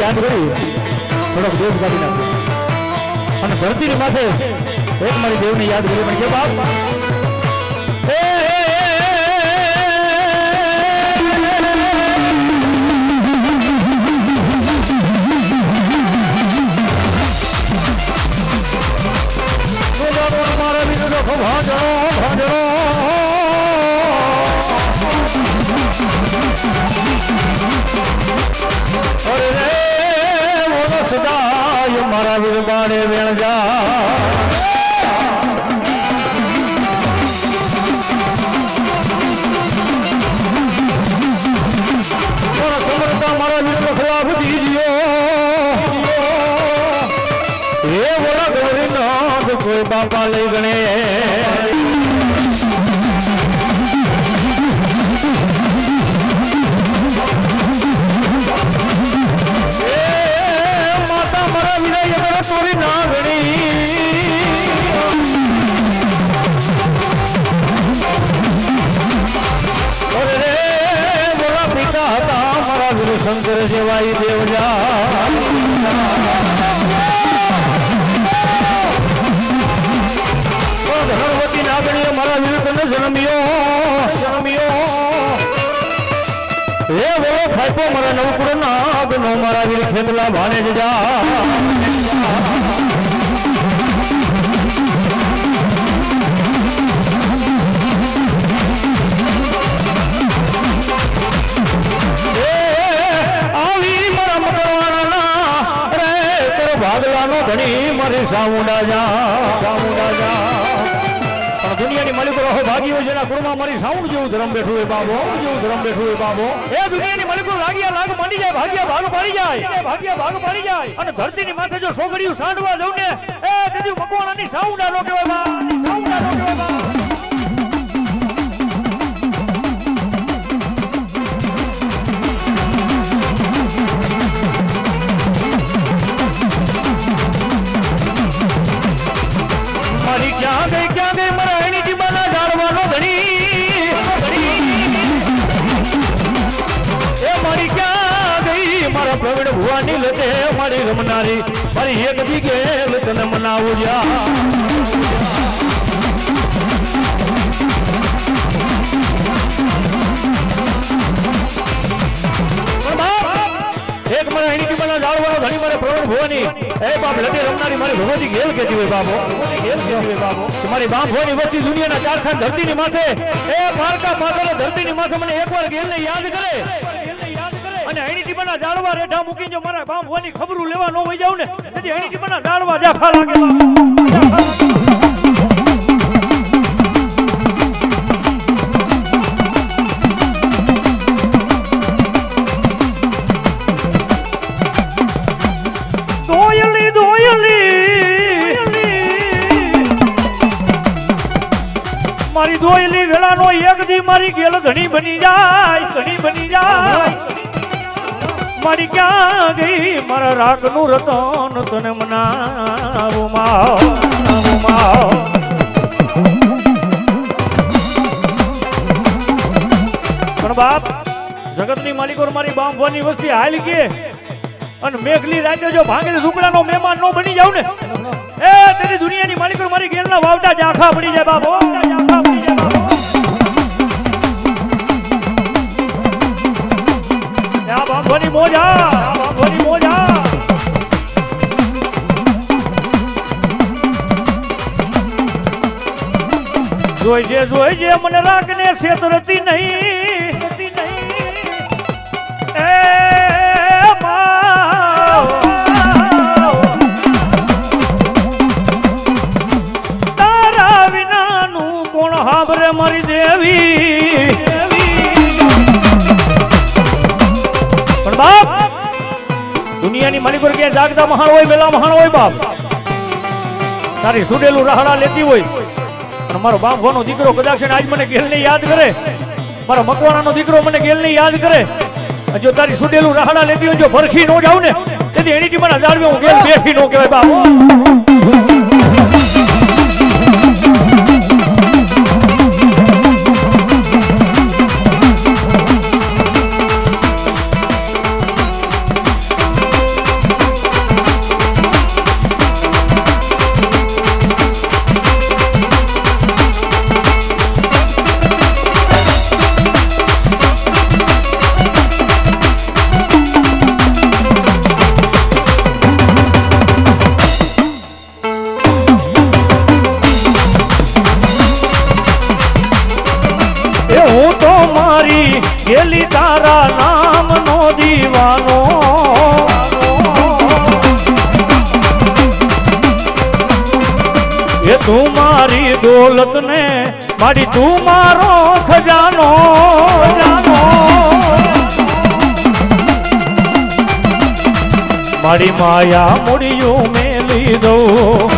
યાદ કરી થોડોક દેશ કાઢી નાખ્યો અને ધરતીની માથે એક મારી દેવને યાદ કરી પણ કે બાપ મારા બીજો ભાજણો ભાજણો અરે રે બોલો સદાય મારા વીર બાણે વેણજા મારા સમરતા મારા વીર ખરાબ દીજીઓ એ બોલા ગૌરી નાથ કોઈ બાપા લઈ ગણે માતા મારા વિનય ચોરી ના ગણી અરે રે બોલા પિતા હતા મારા ગુરુ શંકર જેવાઈ દેવજા ધનવતી નાગણીએ મારા વિરુદ્ધ જન્મ્યો હે બોલો ખાઈપો મારા નવકુળ નાગ નો મારા વીર ખેતલા ભાણે જ જા આવી મારા મકરવાણા રે તારો ભાગલાનો ધણી મારી સામુંડા જા પણ દુનિયાની માલિકો રહો ભાગી હોય જેના કુળમાં મારી સાઉન્ડ જેવું ધર્મ બેઠું હોય બાબો એ દુનિયાની માલિકો લાગ્યા લાગ માંડી જાય ભાગ્યા ભાગ પાડી જાય અને ધરતીની માથે જો સોગડિયું સાંડવા દઉં ને એ તેથી મકવાણાની સાઉન્ડા નો કહેવાય બા મારી ક્યાં ગઈ મારા એની જીબાના જાળવાનો ધણી એ મારી ક્યાં ગઈ મારા પ્રવીણ ભુવાની લતે મારી રમનારી મારી એક દી ગેલ તને મનાવું જા એક મારા એની જીબાના જાળવાનો ધણી મારે પ્રવીણ ભુવાની એ બાપ લતે રમનારી મારી ભગવતી ગેલ કહેતી હોય બાબો તમારી બાપ ભુવાની વસ્તી દુનિયાના ચારખાન ધરતીની માથે એ પારકા પાતળે ધરતીની માથે મને એકવાર ગેલને યાદ કરે અને એની ટીપાના જાળવા રેઠા મૂકીને જો મારા બાપ ભુવાની ખબરું લેવા ન હોઈ જાવ ને તેથી એની ટીપાના જાળવા જાખા લાગે મારી દોયલી વેળાનો એક દી મારી ગેલ ઘણી બની જાય મારી ક્યાં ગઈ મારા રાગનું રતન તને મનાવું માવ પણ બાપ જગતની માલિકો મારી બાંભવાની વસ્તી હાલ કે અને મેઘલી રાતે જો ભાંગેલ ઝૂંપડાનો મહેમાન નો બની જાવ ને એ તેની દુનિયાની માલિકો મારી ગેલના વાવટા જાખા પડી જાય બાપો બાંભવાની મોજા જોઈજે મને રાખને છેતરતી નહીં એ તારા વિનાનું કોણ હાંભરે મારી દેવી પણ બાપ દુનિયાની માલિકો કે જાગતા મહાન હોય મેલા મહાન હોય બાપ તારી સુડેલું રાહડા લેતી હોય અને મારો બાપનો દીકરો કદાચ આજ મને ગેલને યાદ કરે મારા મકવાણાનો દીકરો મને ગેલને યાદ કરે જો તારી સુડેલું રાહડા લેતી હોય જો ભરખી નો જાવ ને તેથી એની ટીમાના જાળવે હું ગેલ બેઠી નો કહેવાય બાપ મારી ગેલી તારા નામનો દીવાનો એ તું મારી દોલત ને મારી તું મારો ખજાનો મારી માયા મૂળિયું મેલી દઉં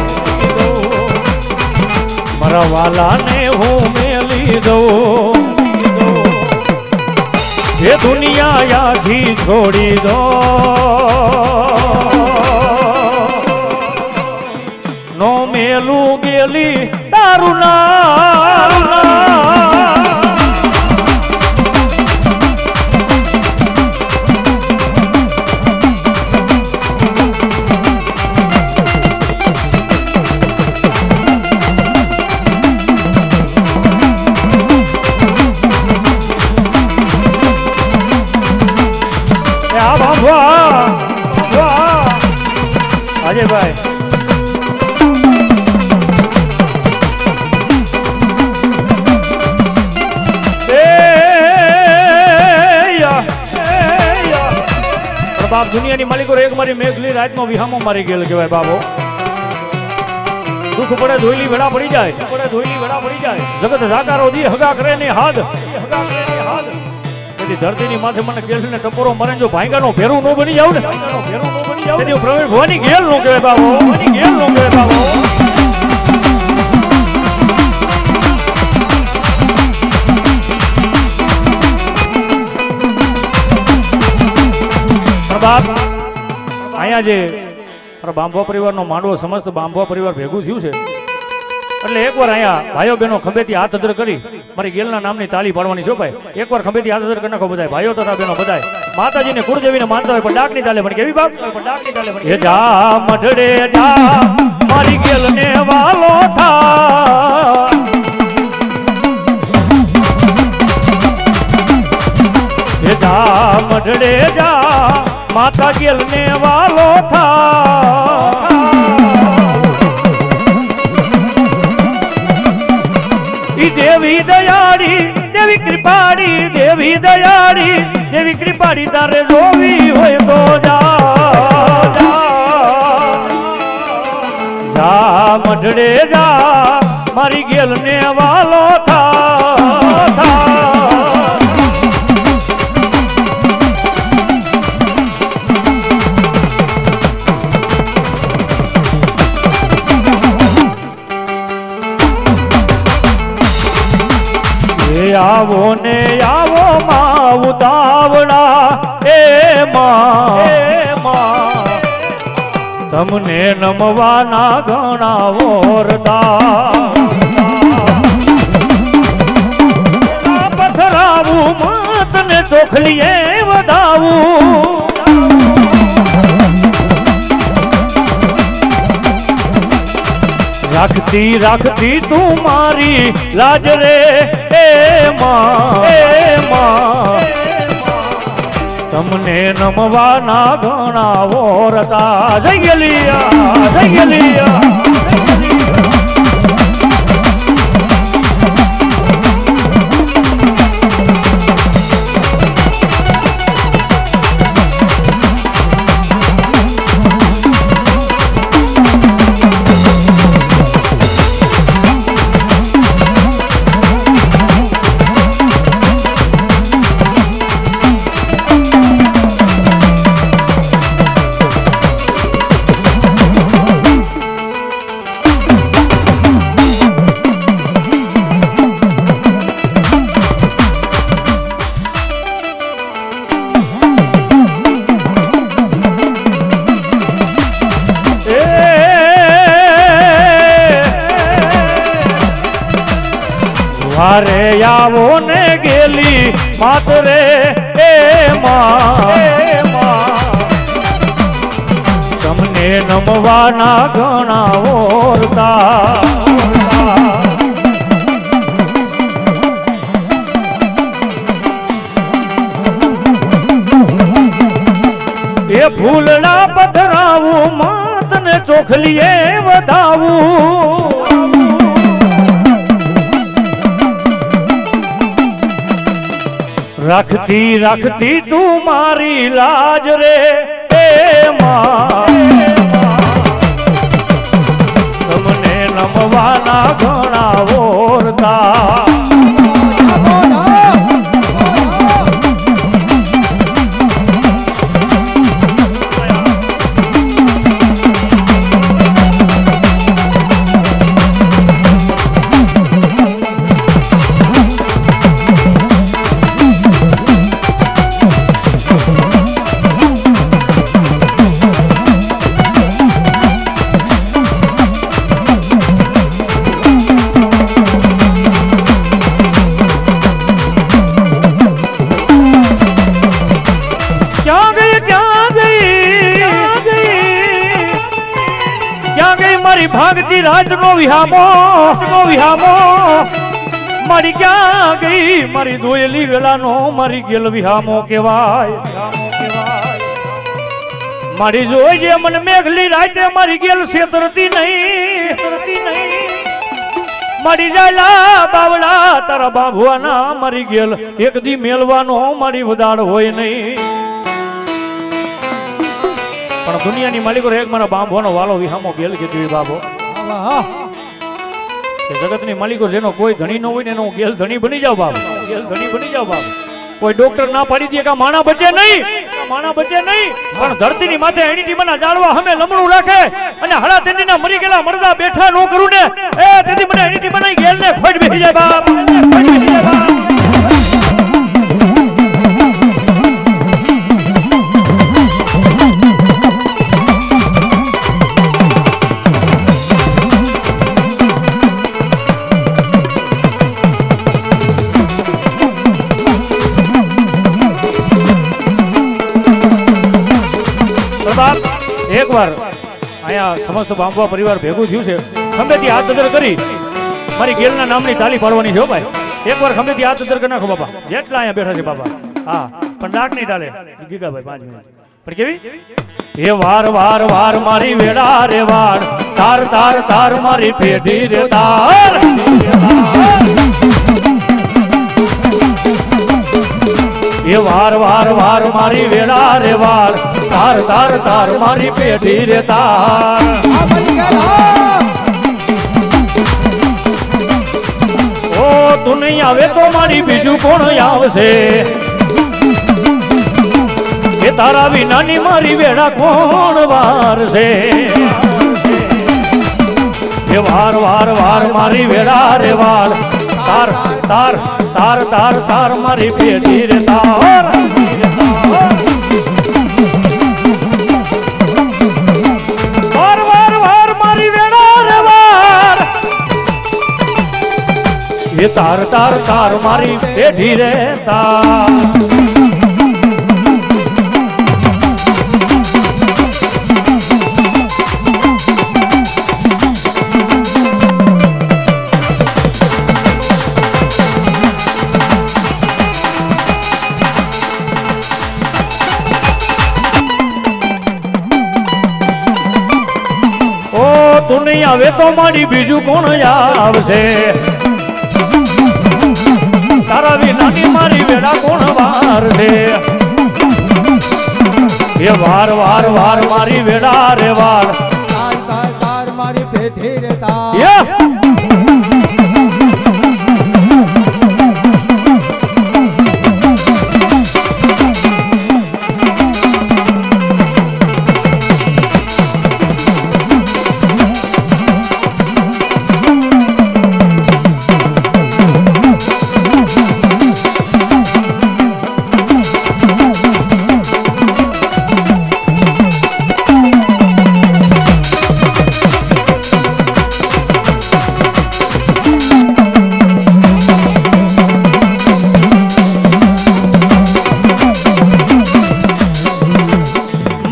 મારા વાલાને હું મેલી દઉં એ દુનિયા યાથી છોડી દો નો મેલું ગેલી તારું નામ અજયભાઈ બાપ દુનિયાની માલિકો એક મારી મેઘલી રાતનો વિહામો મારી ગયેલ કહેવાય બાબો દુઃખ પડે ધોઈલી વેળા પડી જાય જગત જાકારો દી હગા કરે ને હાથ ધરતીની માથે મને ગેલ ને ટપોરો મરે જો ભાંગાનો ભેરું નો બની જાવ ને પ્રવીણ ભવાની ગેલ નો કહેવાય બાબો બાપ અહીંયા જે બાંભવા પરિવારનો માંડવો સમસ્ત બાંભવા પરિવાર ભેગું થયું છે એટલે એકવાર અહીંયા ભાઈઓ બહેનો ખંભેથી હાથ અધર કરી મારી ગેલના નામની તાલી પાડવાની છો ભાઈ એકવાર ખંભેથી હાથ અધર કરી નાખો બધાય ભાઈઓ તથા બહેનો બધાય માતાજીને કુળદેવીને માનતા હોય પણ ડાકની તાલે પણ કેવી બાપ એ જા મઢડે જા મારી ગેલને વાલો થા એ જા મઢડે જા માતા ગેલને વાલો થા દેવી દયાળી દેવી કૃપાળી તારે જોવી હોય તો જા મઢડે જા મારી ગેલ ને વાલો થા આવો ને આવો માં ઉતાવળા એ માં તમને નમવાના ઘણા વરદા પથરાવું માતને ચોખલીએ વધાવું રાખતી તું મારી લાજ રે એ માં તમને નમવાના ઘણા વરતા જઈ ગયેલી વારે આવો ને ગેલી માત રે એ માં તમને નમવાના ઘણા ઓરતા એ ફૂલડા પધરાવું માતને ચોખલીએ વધાવું રાખતી રાખતી તું મારી લાજ રે એ તમને નમવાના ઘણા ઓરતા ભાગતી રાત નો વિહામો મારી ક્યાં ગઈ મારી દોયેલી વેલાનો મારી ગેલ વિહામો કહેવાય મારી જોઈ જે મને મેઘલી રાતે મારી ગેલ છેતરતી નહીં મારી જાયલા બાવડા તારા બાંભવાના મારી ગેલ એક દી મેલવાનો મારી વધાર હોય નહીં પણ દુનિયાની માલિકો એક મારા બાંભવાનો વાલો વિહામો ગેલ કીધું બાબો જગતની માલિકો જેનો કોઈ ધણી ન હોય ને એનો ગેલ ધણી બની જાવ બાપ કોઈ ડોક્ટર ના પાડી દે કે માણા બચે નહીં પણ ધરતીની માથે એની મને જાળવા હમે લમણું રાખે અને હળા તેદીના મરી ગયેલા મરદા બેઠા નો કરું ને એ તેદી મને એની મને ગેલ ને ખોટ બેસી જાય બાપ એક વાર અહીંયા સમસ્ત બાંબવા પરિવાર ભેગું થયું છે ખંભેથી હાથ દદર કરી મારી ગેલના નામની તાલી પાડવાની છે ભાઈ એક વાર ખંભેથી હાથ દદર કરી નાખો બાપા જેટલા અહીંયા બેઠા છે બાપા હા પણ ડાક નહીં તાલે ગીગાભાઈ 5 મિનિટ પણ કેવી એ વાર વાર વાર મારી વેડા રે વાર તાર તાર તાર મારી પેઢી રે તાર એ વાર વાર વાર મારી વેડા રે વાર તાર તાર તાર મારી પેઢી રે તાર ઓ તું નહીં આવે તો મારી બીજું કોણ આવશે એ તારા વિનાની મારી વેડા કોણ વારશે એ વાર વાર વાર મારી વેડા રે વાર તાર તાર તાર તાર તાર મારી પેઢી રે તાર વાર વાર વાર મારી વેડા રે વાર એ તાર તાર તાર મારી પેઢી રે તાર તું નહીં આવે તો મારી બીજું કોણ આવશે તારા વિનાની મારી વેડા કોણ વારશે એ વાર વાર વાર મારી વેડા રે વાર તાર મારી પેઢી રે તાર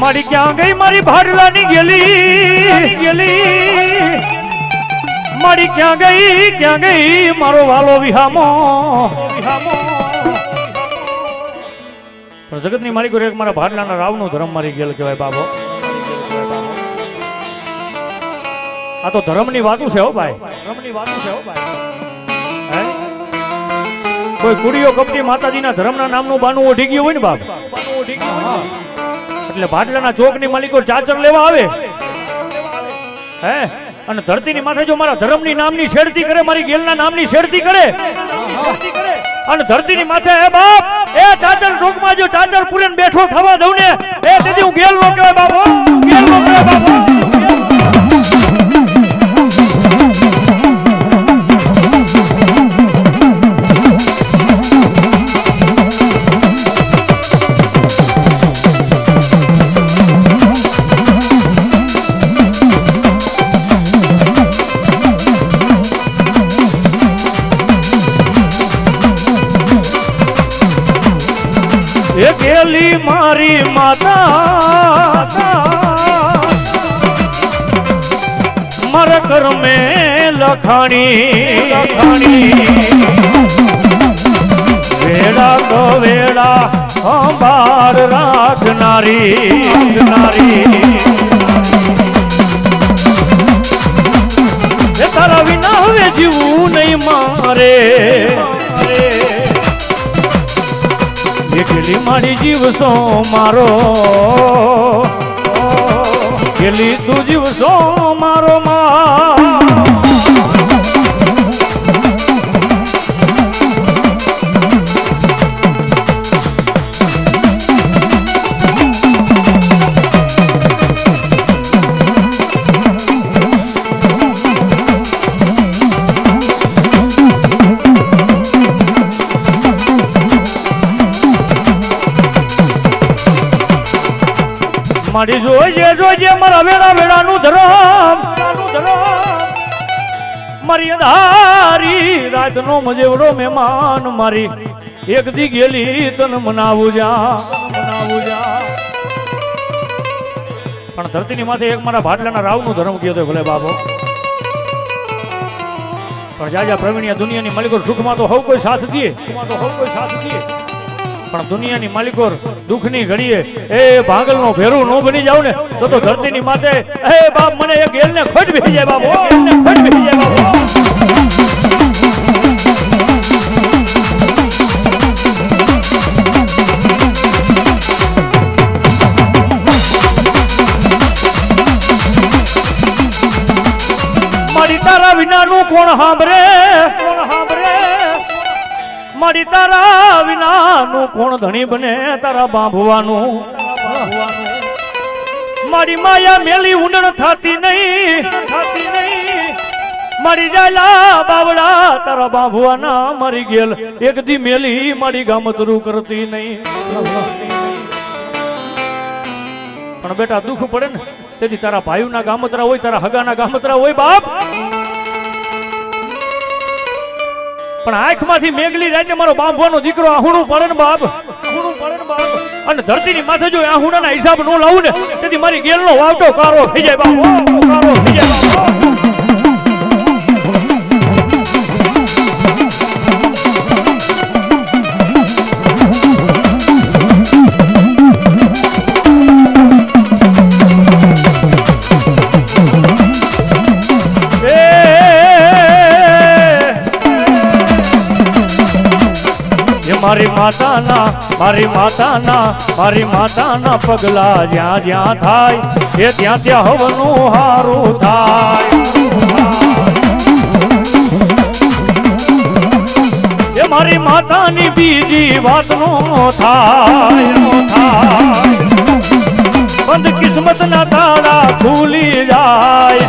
મારી ક્યાં ગઈ મારી ભાડલાની ગેલી મારી ક્યાં ગઈ મારો વાલો વિહામો પણ જગતની માલિકો એક મારા ભાડલાના રાવનો ધર્મ મારી ગેલ કહેવાય બાબો આ તો ધર્મની વાતું છે હો ભાઈ કોઈ કુડીઓ કપટી માતાજીના ધર્મના નામનું બાનું ઓઢી ગયું હોય ને બાપ, એટલે ભાટલાના ચોકની માલિકો ચાચર લેવા આવે હે, અને ધરતીની માથે જો મારા ધર્મની નામની છેડતી કરે, મારી ગેલના નામની છેડતી કરે, અને ધરતીની માથે હે બાપ એ ચાચર ચોકમાં જો ચાચર પૂરીને બેઠો થવા દઉં ને એ તેથી હું ગેલ નો કહેવાય બાપો, ગેલ નો કહેવાય બાપો. એ ગેલી મારી માતા મારા કર્મે લખાણી, વેળા તો વેળા અંબાર રાખનારી, એ તારા વિના હવે જીવું નહીં મારે, ગેલી મારી જીવસો મારો, ગેલી તું જીવસો મારો મારી જોજે મારા વેળા વેળાનું ધરમ, મારી અંધારી રાતનો મજેવડો મહેમાન મારી એક દી ગેલી તન મનાવું જા, પણ ધરતીની માથે એક મારા ભાટલાના રાવનું ધર્મ ગયો તો ભલે બાપો, પણ જાજા પ્રવીણિયા દુનિયાની માલિકો સુખમાં તો હવ કોઈ સાથ દે, પણ દુનિયાની માલિકો દુઃખની ઘડીએ એ ભાગલનો ભેરું નો બની જાવ ને તો ધરતીની માથે એ બાપ મને એ ગેલને ખોટ બેસી જાય બાપો, ખોટ બેસી જાય બાપો. મારી તારા વિનાનું કોણ સાંભળે, મારી તારા વિનાનું કોણ ધણી બને તારા બાંભવાનું, મારી માયા મેલી ઉંડણ થાતી નહીં, મારી જાયલા બાવડા તારા બાંભવાના, મારી ગેલ એક દી મેલી મારી ગામતરું કરતી નહીં. પણ બેટા દુઃખ પડે ને તેથી તારા ભાઈઓના ગામતરા હોય, તારા હગાના ગામતરા હોય બાપ, પણ આંખમાંથી મેઘલી રાતે મારો બાંભવાનો દીકરો આહુણું પડે ને બાપ, અને ધરતીની માથે જો આહુણાના હિસાબ નો લાવું ને તેથી મારી ગેલનો વાવટો કારો થઈ જાય બાપ, કારો થઈ જાય બાપ. મારી માતાના પગલા જ્યાં જ્યાં થાય એ ત્યાં ત્યાં હવનું હારું થાય, એ મારી માતાની બીજી વાત નો થાય, બંધ કિસ્મત ના તાળા ખુલી જાય,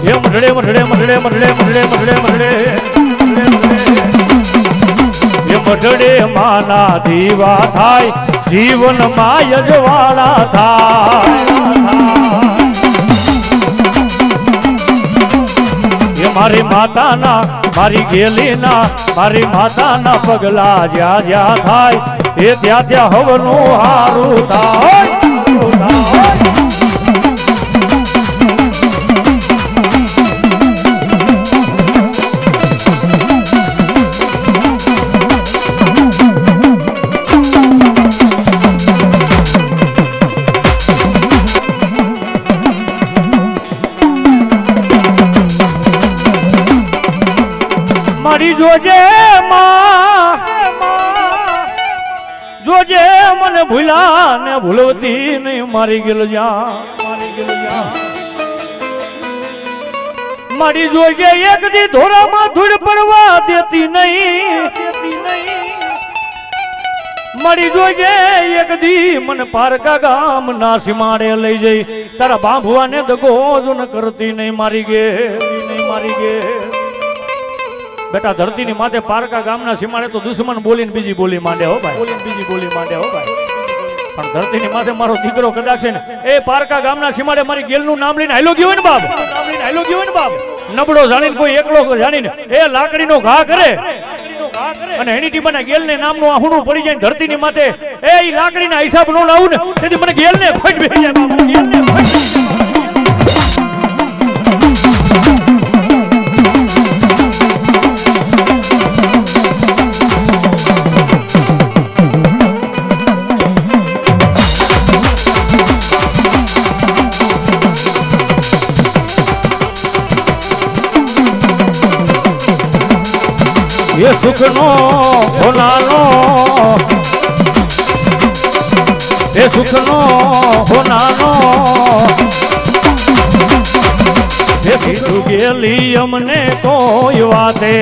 એ મઢડે મઢડે મઢડે મઢડે મઢડે મઢડે મઢડે મઢડે માના દીવા થાય, જીવન માં યજવાળા થાય, એ મારી માતાના મારી ગેલીના મારી માતાના પગલા જ્યાં જ્યાં થાય એ ત્યાં ત્યાં હવનું હારું થાય. મારી જોજે માં જોજે મને ભૂલા ને ભૂલવતી નહીં મારી ગયેલ જ્યાં મારી જોજે એક દી ધોરામાં ધૂળ પડવા દેતી નહીં મારી જોજે એક દી મને પારકા ગામ ના સીમાડે લઈ જઈ તારા બાંભવાને દગો જ ન કરતી નહીં મારી ગે બેટા ધરતીની માથે પારકા ગામના સીમાડે તો દુશ્મન બોલીને બીજી બોલી માંડે હો ભાઈ પણ ધરતીની માથે મારો દીકરો કદાચ છે ને એ પારકા ગામના સીમાડે મારી ગેલનું નામ લઈને હાલ્યો ગયો ને બાપ નબળો જાણીને કોઈ એકલો જાણીને એ લાકડીનો ઘા કરે અને એની ટીમાના ગેલને નામનું આહુણું પડી જાય ધરતીની માથે એ લાકડીના હિસાબ નો લાવું ને તેથી મને ગેલને ખોટ બેસી જાય બાપ ગેલને ખોટ ये सुखनो होनानो ये सुखनो होनानो ये सुख गेली अमने कोई वाते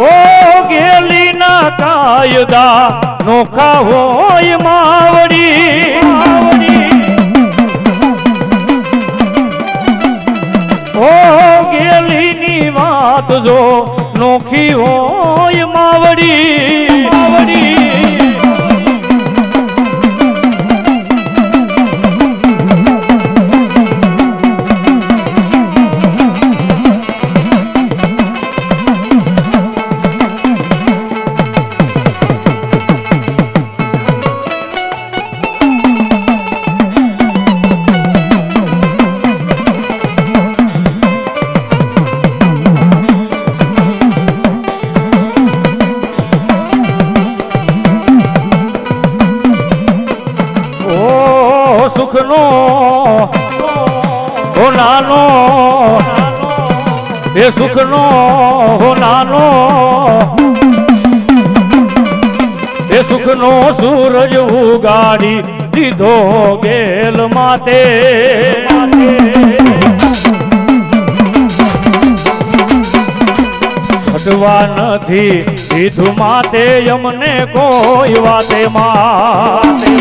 ओ गेली ना कायदा नोखा होय मावड़ी ओ गेली ની વાત જો નોખી હોય માવડી સુખનો હોનાનો એ સુખનો હોનાનો એ સુખનો સૂરજ ઉગાડી દીધો ગેલ માતે હટવા નથી દીધું માતે અમને કોઈ વાતે માતે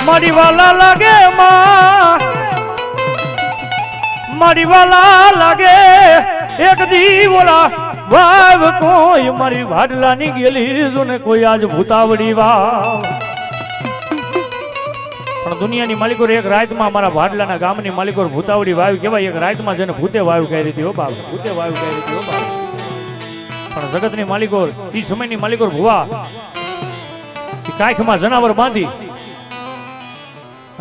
મારી વાલા લાગે માં મારી વાલા લાગે એક દી બોલા વાવ કોઈ મારી વાડલાની ગેલી જોને કોઈ આજ ભૂતાવડી વાવ પણ દુનિયાની માલિકો એક રાતમાં મારા વાડલાના ગામની માલિકો ભૂતાવડી વાવ કહેવાય એક રાતમાં જેને ભૂતે વાવ કરી હતી હો બાપ ભૂતે વાવ કરી હતી હો બાપ પણ જગતની માલિકો ઈ સમયની માલિકો ભુવા કાંખમાં જનાવર બાંધી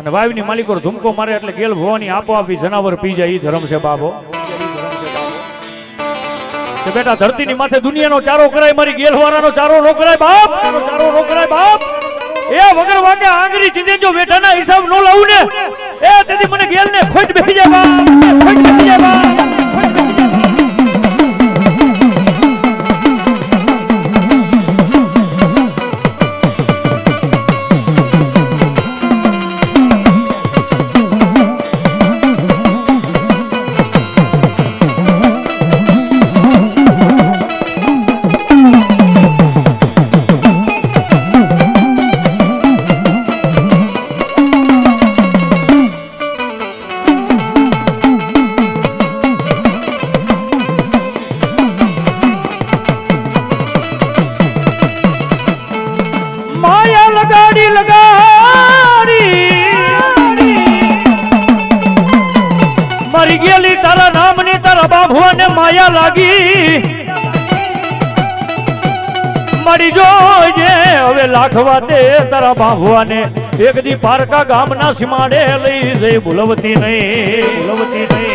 અને વાયુની માલિકો ધુમકો મારે એટલે ગેલ ભવાની આપોઆપ જનાવર પી જાય ઈ ધર્મ છે બાબો કે બેટા ધરતીની માથે દુનિયાનો ચારો કરાય મારી ગેલવાળાનો ચારો નો કરાય બાપ ચારો નો કરાય બાપ એ વગર વાગે આંગળી ચીંધે જો બેટાના હિસાબ નો લાવું ને એ તેથી મને ગેલને ખોટ બેસી જાય બાપ ખોટ બેસી જાય બાપ મરી ગયેલી તારા નામની તારા બાભુઆને માયા લાગી મરી જોજે હવે લાખવા તે તારા બાભુઆને એક દી પારકા ગામના સીમાડે લઈ જઈ ભૂલવતી નહીં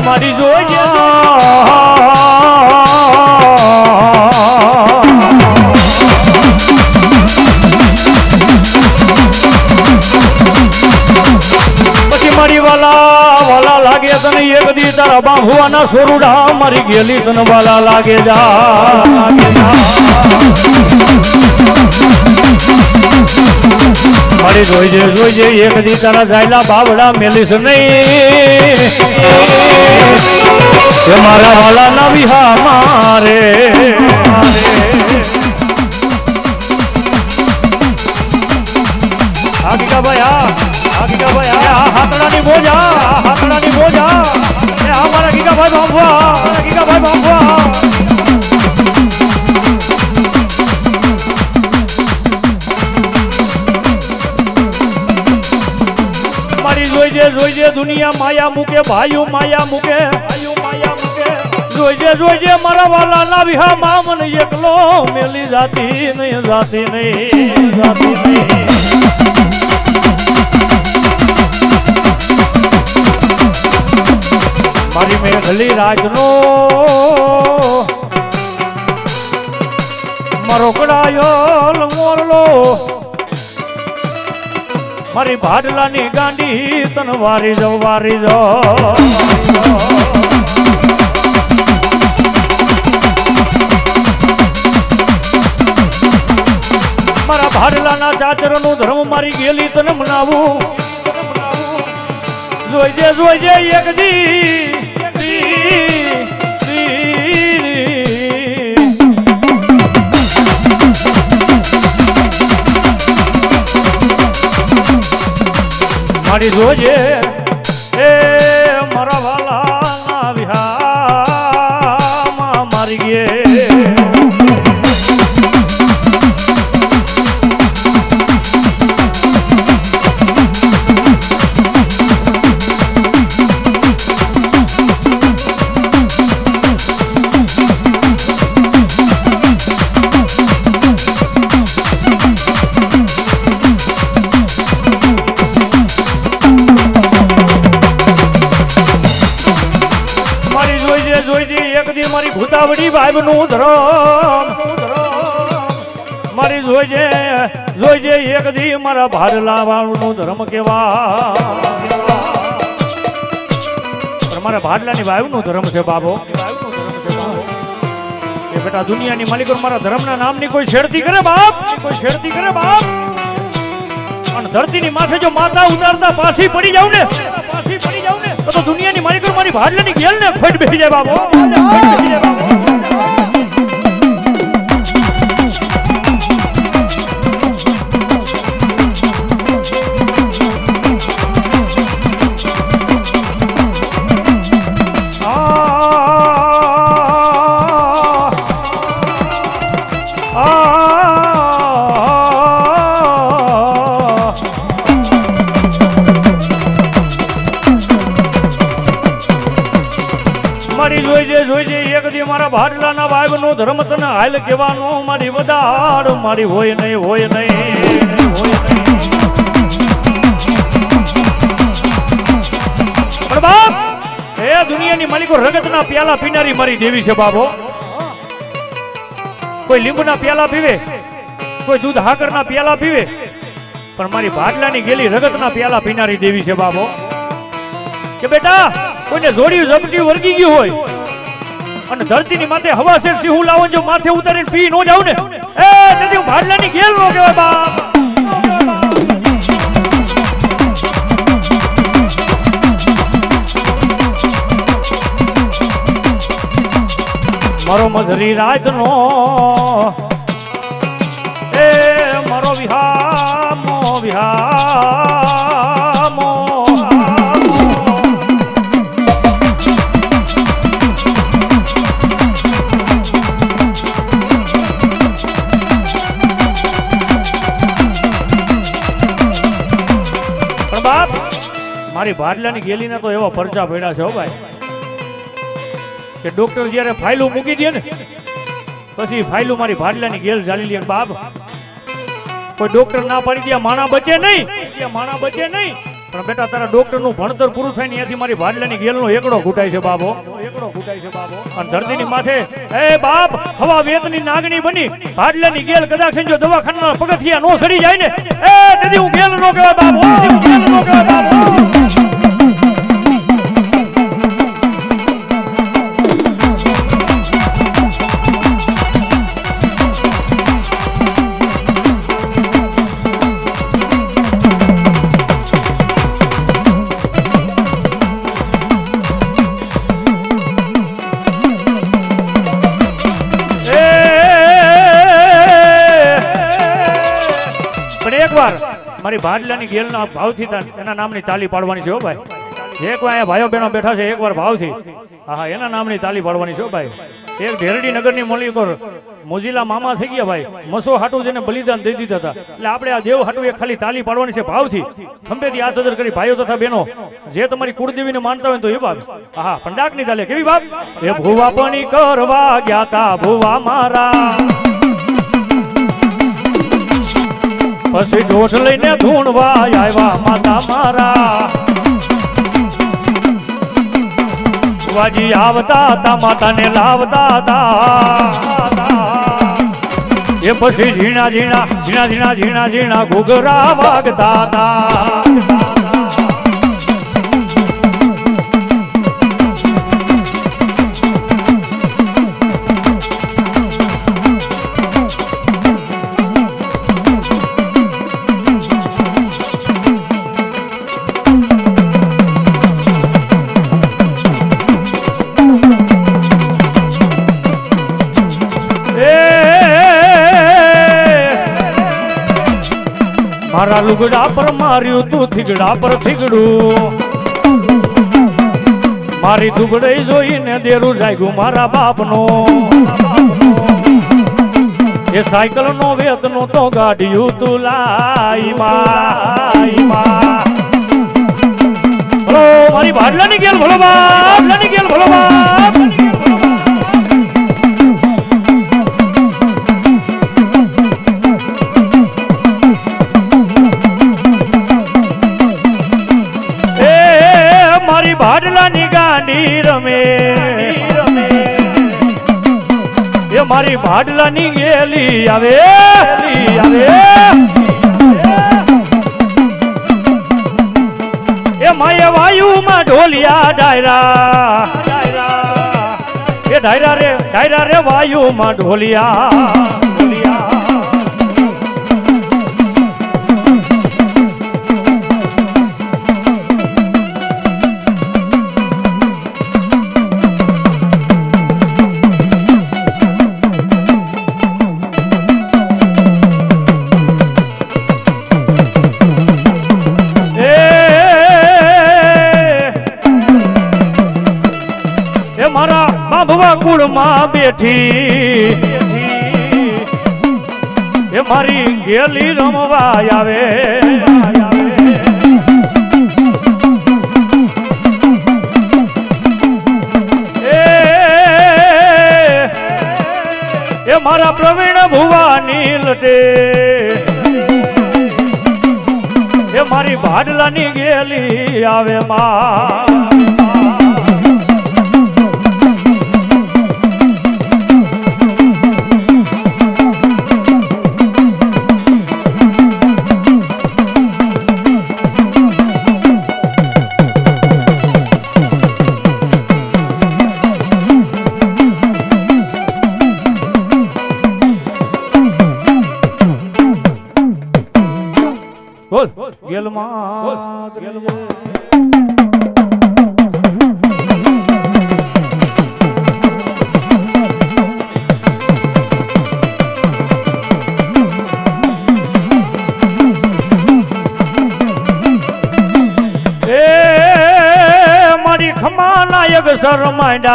મારી જોજે મારી વાલા વાલા લાગે તને એક દી તારા બાંધવાના સોરુડા મારી ગેલી તને વાલા લાગે જા મારી જોઈજે જોઈજે એક દી તારા જાયલા બાવડા મેલીશ નહીં મારા વાલા ના વિહા મારે આગીકા ભાઈ આગીકા ભાઈ આ હાથડાની બોજા હાથડાની બોજા એ આ મારા ગીકા ભાઈ બાંધવા ગીકા ભાઈ બાંધવા જોઈજે દુનિયા માયા મૂકે ભાઈઓ માયા મૂકે જોઈજે મારા વાલા ના વિહા માં મને એકલો મેલી જાતી નહીં મારી મેઘલી રાજનો મારો કડાયો મોરલો મારી ભાડલાની ગાંડી તન વારી જાઉં મારા ભાડલાના ચાચરનું ધર્મ મારી ગેલી તને મનાવું જોઈજે એક મારી જોજે એ મારા વાલા ના વિહામાં મારી ગે મારી ભૂતાવડી ભાઈ નું ધરમ મારી જોઈજે એક દી મારા ભાડલા વાળું નું ધર્મ કેવા મારા ભાડલાની ભાઈ નું ધર્મ છે બાબો એ બેટા દુનિયાની માલિકો મારા ધર્મના નામની કોઈ છેડતી કરે બાપ અને ધરતીની માથે જો માતા ઉતારતા પાછી પડી જાવ ને તો દુનિયાની માલિકો મારી ભાડલાની ગેલ ને ફટ બેસી જાય બાબો જોઈજે એક દી મારા ભાડલાના ભાઈ નો ધર્મ તને હાલ કેવાનો મારી વધાડ મારી હોય નહીં પણ બાપ એ દુનિયાની માલિકો રગતના પ્યાલા પીનારી મારી દેવી છે બાબો કોઈ લીંબુના પ્યાલા પીવે કોઈ દૂધ હાકરના પ્યાલા પીવે પણ મારી ભાડલાની ગેલી રગતના પ્યાલા પીનારી દેવી છે બાબો કે બેટા કોઈને જોડી ઝપટી વર્ગી ગયું હોય અને ધરતીની માથે હવા શેર સિંહ લાવો જો માથે ઉતારીને પી નો જાવ ને એ તેથી હું ભાડલાની ગેલ નો કહેવાય બાપ મારો મધરી રાતનો એ મારો વિહામો મારી ભાડલાની ગેલીના તો એવા પરચા પડ્યા છે હો ભાઈ કે ડોક્ટર જ્યારે ફાઇલો મૂકી દે ને પછી ફાઇલો મારી ભાડલાની ગેલ ચાલી લે બાપ કોઈ ડોક્ટર ના પાડી દે માણા બચે નહીં પણ બેટા તારા ડોક્ટર નું ભણતર પૂરું થાય ને ત્યાંથી મારી ભાડલાની ગેલનો એકડો ઘૂટાય છે બાબો, એકડો ઘૂટાય છે બાબો. અને ધરતીની માથે એ બાપ હવા વેતની નાગણી બની ભાડલાની ગેલ કદાચ જો દવાખાના પગથિયા નો સડી જાય ને એ તેથી હું ગેલ નો કહેવાય બાબો, હું ગેલ નો કહેવાય બાબો. મારી ભાડલાની ગેલના ભાવથી એના નામની તાલી પાડવાની છે હો ભાઈ. એકવાર અહીંયા ભાઈઓ બહેનો બેઠા છે એકવાર ભાવથી હા એના નામની તાલી પાડવાની છે હો ભાઈ. એક ઢેરડી નગરની મોલી પર મોજીલા મામા થઈ ગયા ભાઈ, મસો હાટું જેને બલિદાન દઈ દીધા હતા એટલે આપણે આ દેવ હાટું એક ખાલી તાલી પાડવાની છે ભાવથી ખંભેથી હાથ અદર કરી ભાઈઓ તથા બહેનો જે તમારી કુળદેવીને માનતા હોય તો એ બાપ હા પણ ડાકની તાલે કેવી બાપ એ ભુવા પણી કરવા ગયા તા ભુવા મારા પછી ઢોઢ લઈને ધૂણવા આવ્યા માતા મારા વાજી આવતા હતા માતાને લાવતા હતા એ પછી ઝીણા ઝીણા ઝીણા ઝીણા ઝીણા ઝીણા ઘૂઘરા વાગતા હતા. મારા લુગડા પર માર્યું તું થીગડા પર થીગડું મારી દુબળઈ જોઈને દેરું જાગ્યું મારા બાપનો એ સાયકલ નો વેત નો તો ગાડ્યું તું લાઈમાં ભલો મારી ભાડલાની ગેલ ભલો ભાડલાની ગેલ ભલો બાપ ભાડલાની ગાંડી રમે એ મારી ભાડલાની ગેલી આવે એ માય વાયુમાં ઢોલિયા ડાયરા એ ડાયરા રે વાયુમાં ઢોલિયા કુળમાં બેઠી એ મારી ગેલી રમવા આવે એ મારા પ્રવીણ ભુવાની લટે એ મારી ભાડલાની ગેલી આવે માં મારી ખમાનાયક શરમાઈડા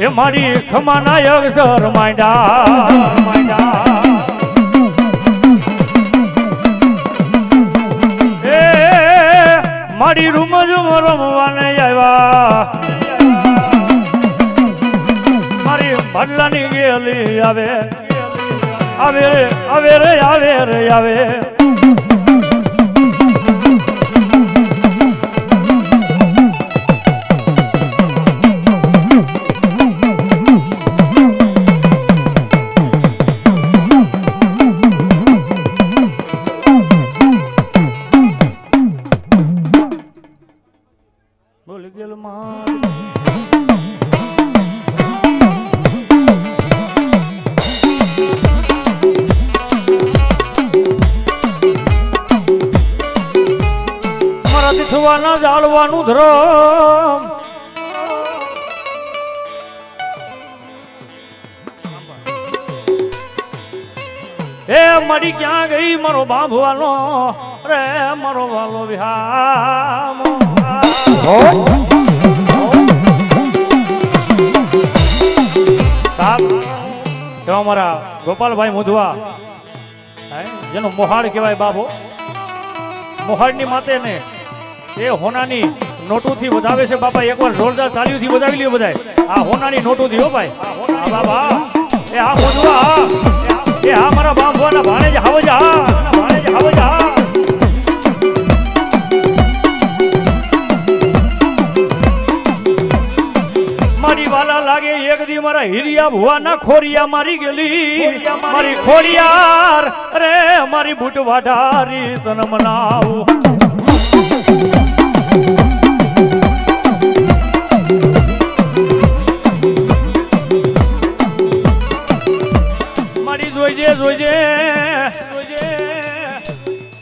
એ મારી ખમાનાયક શરમાઈડા મારી રૂમ રમવાને આવ્યા મારી ભાડલાની ગેલી આવે આવે રે આવે કરવાના જાળવાનું ધર્મ એ મારી ક્યાં ગઈ મારો બાંભવાનો રે મારો વાલો વિહામ એવા મારા ગોપાલભાઈ મુધવા જેનું મોહાડ કહેવાય બાબો મોહાડની માતે ને એ હોનાની નોટોથી વધાવે છે બાપા એકવાર જોરદાર તાળીઓથી વધાવી લ્યો બધાય આ હોનાની નોટોથી હો ભાઈ આ બાબા એ આ મુધવા એ હા મારા બાંભવાના ભાણે જ હાવજા ભાણે જ હાવજા મારી વાલા લાગે એક દી મારા હિરિયા ભુવાના ખોરિયા મારી ગયેલી મારી ખોડિયાર અરે મારી બૂટ વાઢારી તન મનાવું જોઈજે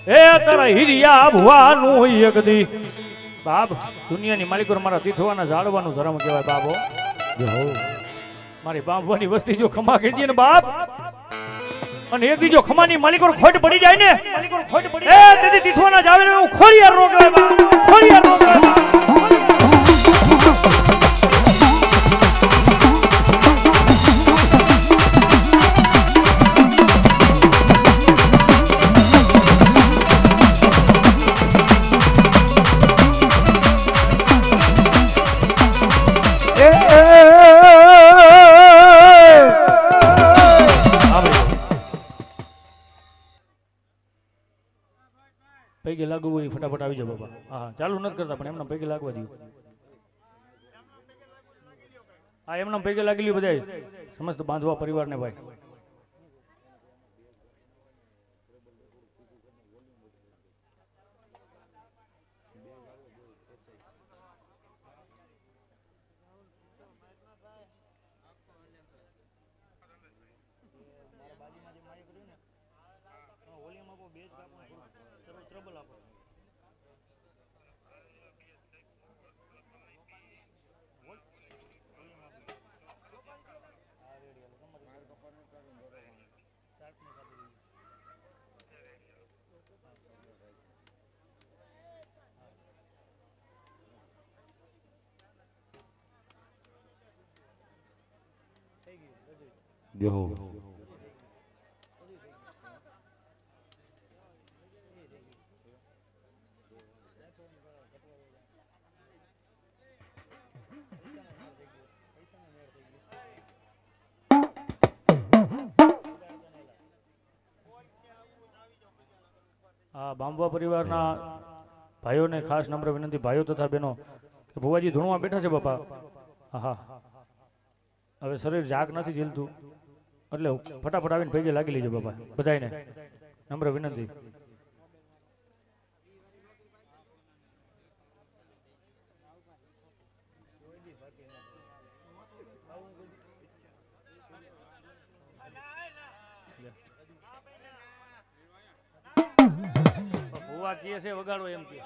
એ તારા હિરિયા ભુવાનું એક દી બાપ દુનિયાની માલિકો મારા તીથવાના જાળવાનું ધર્મ કહેવાય બાબો મારી બાંભવાની વસ્તી જો ખમા કહી દે ને બાપ અને એક દી જો ખમાની માલિકો ખોટ પડી જાય ને ખોટ પડી એ તેથી તીથવાના જાવે હું ખોડિયાર નો કહેવાય બાપ ખોડિયાર નો કહેવાય પૈકી લાગવું હોય ફટાફટ આવી જાવ બાબા હા ચાલુ નથી કરતા પણ એમના પૈકી લાગવા દઉં હા એમના પૈકી લાગેલી બધા સમસ્ત બાંધવા પરિવારને ભાઈ Yo. બાંબવા પરિવારના ભાઈઓને ખાસ નમ્ર વિનંતી ભાઈઓ તથા બહેનો કે ભુવાજી ધૂણવા બેઠા છે બાપા હા હવે શરીર જાગ નથી ઝીલતું એટલે ફટાફટ આવીને ભેગે લાગી લેજો બાપા બધાને નમ્ર વિનંતી ભુવા કહે છે વગાડો એમ કે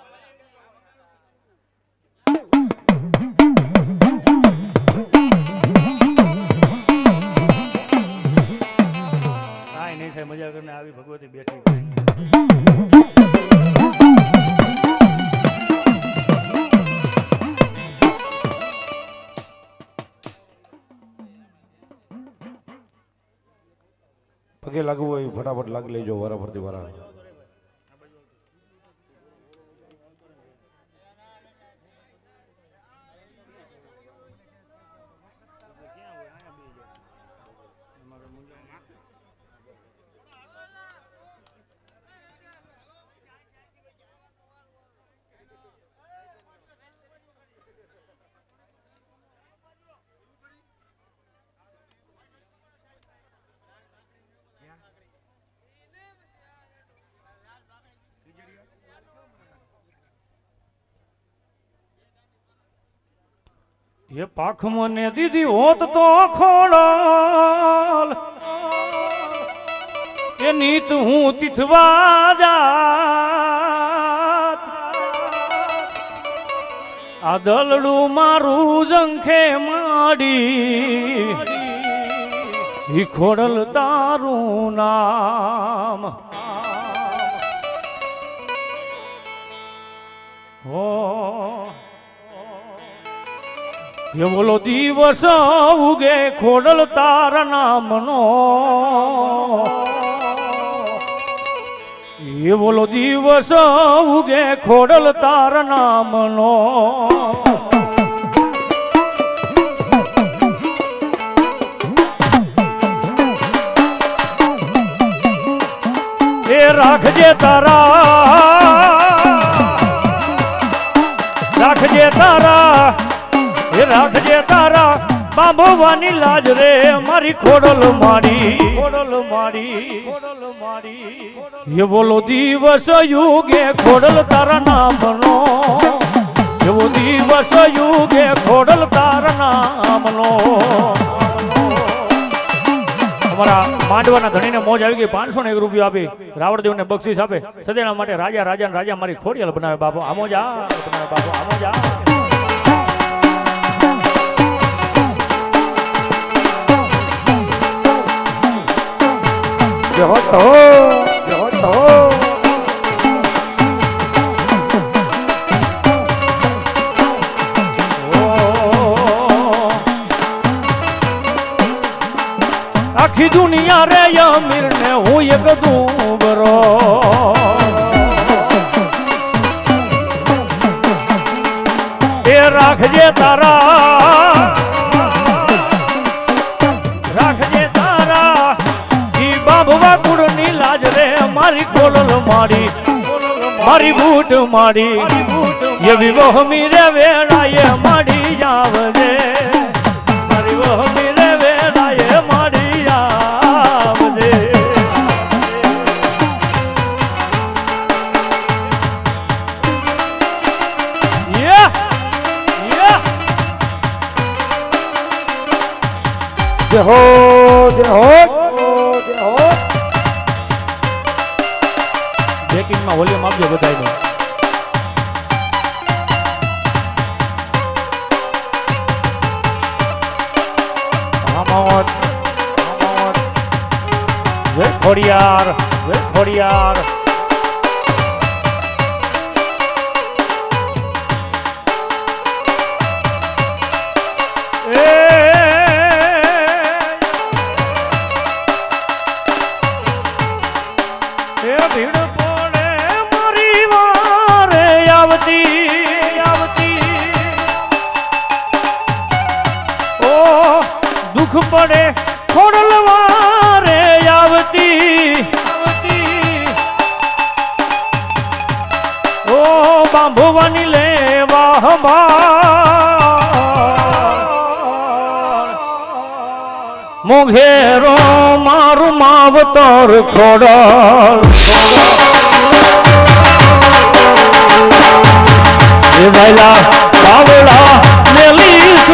મજા કરીને આવી ભગવતી બેઠી પગે લાગવું હોય ફટાફટ લાગી લેજો વારા ફરતી વારા ये पाख મને દીધી હોત તો ખોડલ એ નીત હું તીથવા જાત આ દલડું મારું જંખે માડી ઈ ખોડલ તારું નામ હો એ બોલો દિવસ ઉગે ખોડલ તારા નામનો એ બોલો દિવસ ઉગે ખોડલ તારા નામનો એ રાખજે તારા એ રાખજે તારા બાંભવાની લાજ રે મારી ખોડલ મારી એ બોલો દિવસ યુગે ખોડલ તારા નામનો એવો દિવસ યુગે ખોડલ તારા નામનો અમારા માંડવાના ધણીને મોજ આવી ગઈ 501 રૂપિયા આપી રાવણદેવને બક્ષિસ આપે સદેણા માટે રાજા મારી ખોડિયાલ બનાવે બાપુ આમો જા બનાવે બાપુ આમો જા આખી દુનિયા રે અમીર ને હું એક દુબરો એ રાખજે તારા ઈ બાબવા કુળની લાજ રે મારી ખોડલ મારી બૂટ માડી એવી વહમી રે વેળાએ માડી આવજે મારી વહમી રે વેળાએ માડી આવજે દેહો બેકિંગમાં વોલ્યુમ આપજો બધાયને જય ખોડિયાર ભીડ પડે મારી વારે આવતી ઓ દુઃખ પડે ખોડલ વારે આવતી ઓ બાંભવાની લેવા મોઘેરો મારું માવતર ખોડલ એ વૈલા બાવડા મેલીસ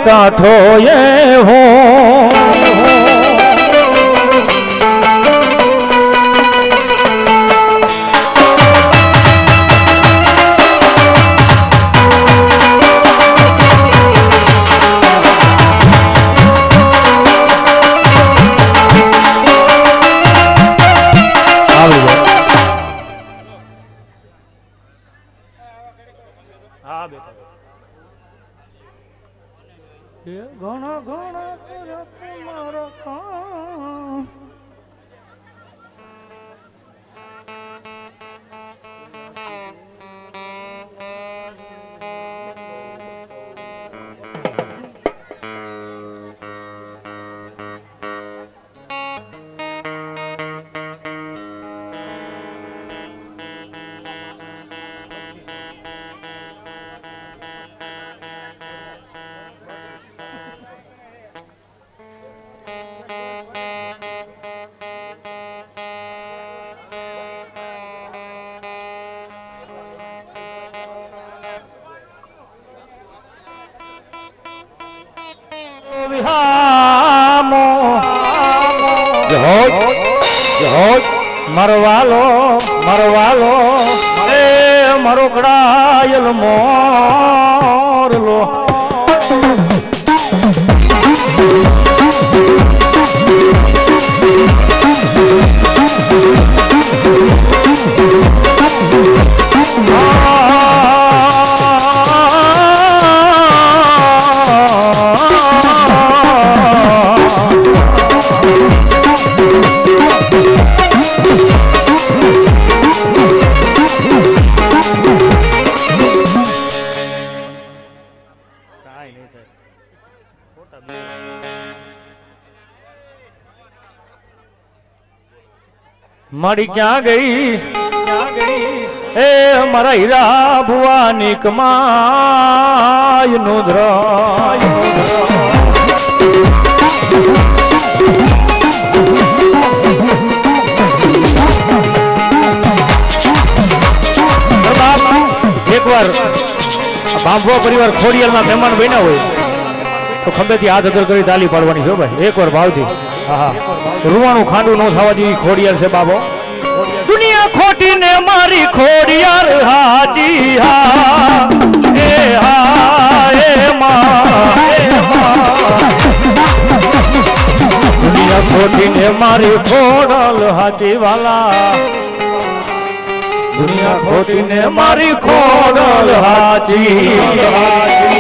કાંઠો એ હો એ ઘણા ઘણા કર્યા તમારા કામ. વિહામો મરવાલો મરવાલો એ મારો કડાયલ મોરલો મારી ક્યાં ગઈ એ મારા હીરા ભુવાની કમાય નું ધ્રાય એકવાર બાંભો પરિવાર ખોડિયાલના મહેમાન બન્યા હોય તો ખંભેથી હાથ અદર કરી તાલી પાડવાની છે ભાઈ એકવાર ભાવથી. હા રૂવાનું ખાંડું ન થવા જેવી ખોડિયાર છે બાબો. દુનિયા ખોટી ને મારી ખોડિયાર હાજી હા એ દુનિયા ખોટી ને મારી ખોડલ હાજી વાલા દુનિયા ખોટી ને મારી ખોડલ હાજી